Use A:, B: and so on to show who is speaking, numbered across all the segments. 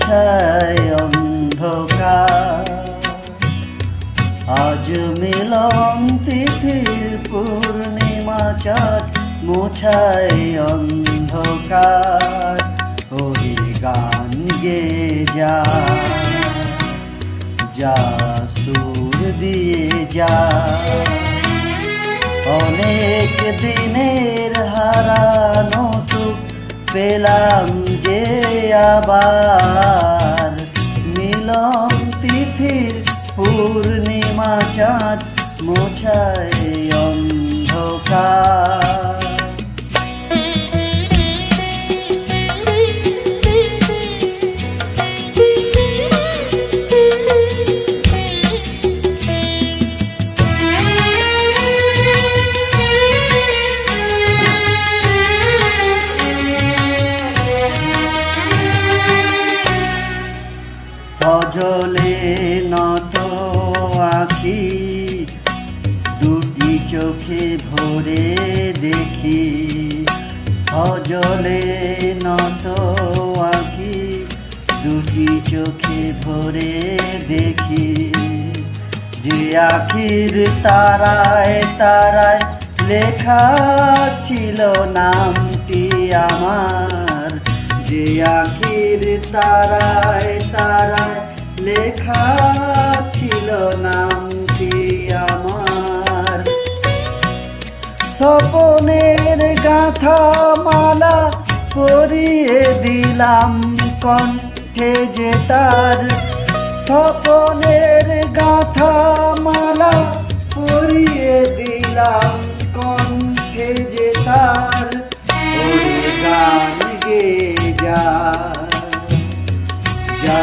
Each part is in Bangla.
A: মোছায় অন্ধকার। আজ মিলন তিথির পূর্ণিমা চাঁদ মোছায় অন্ধকার। ওই গান গে যা, যা সুর দিয়ে যা, অনেক দিনের হারানো সুখ পেলাম যে আবার। মিলন তিথির পূর্ণিমা চাঁদ মোছায় অন্ধকার। সজলে নত আঁখি দুটি চোখে ভরে দেখি। সজলে নত আঁখি দুটি চোখে ভরে দেখি। যে আখির তারায় তারায় লেখা ছিল নামটি আমার। যে আখির তারায় তারায় লেখা ছিল নামটি আমার। স্বপনের গাঁথা মালা পরিয়ে দিলাম কণ্ঠে যে তার। স্বপনের গাঁথা মালা পরিয়ে দিলাম কণ্ঠে যে তার। ওরে গান গে যা, যা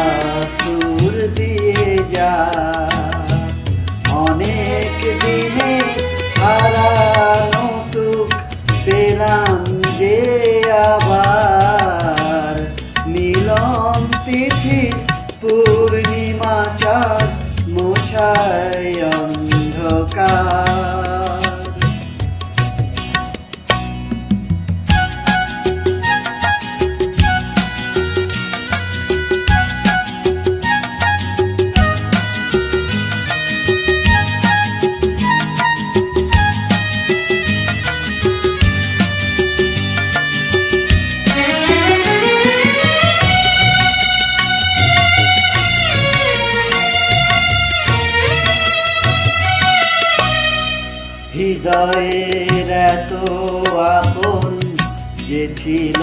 A: সুর দিয়ে যা, অনেক দিনে হারানো সুখ পেলাম যে আবার। মিলন তিথি পূর্ণিমা চাঁদ মোছায় অন্ধকার। হৃদয়ের এত আপন যে ছিল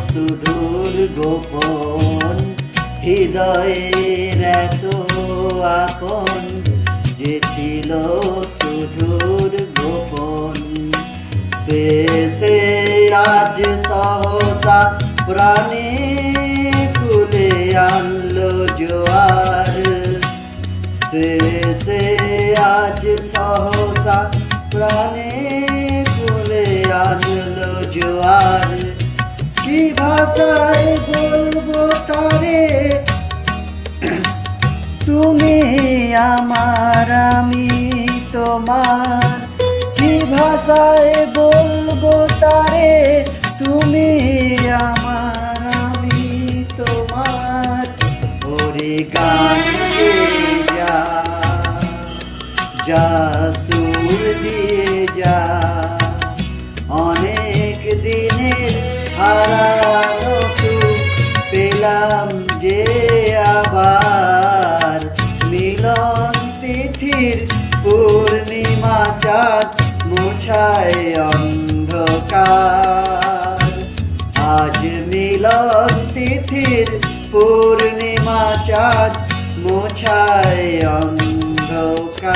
A: সুদূর গোপন। হৃদয়ের এত আপন যে ছিল সুদূর গোপন। সে আজ সহসা প্রাণে তুলে আনলো জোয়ার। সে আজ সহসা প্রাণে তুলে আনলো জোয়ার। কি ভাষায় বলবো তারে, তুমি আমার আমি তোমার। কি ভাষায় বলবো তারে, তুমি আমার আমি তোমার। ওরে গান গে যা, যা সুর দিয়ে যা, অনেক দিনের হারানো সুখ পেলাম যে আবার। মিলন তিথির পূর্ণিমা চাঁদ মোছায় অন্ধকার। আজ মিলন তিথির পূর্ণিমা চাঁদ মোছায় অন্ধকার।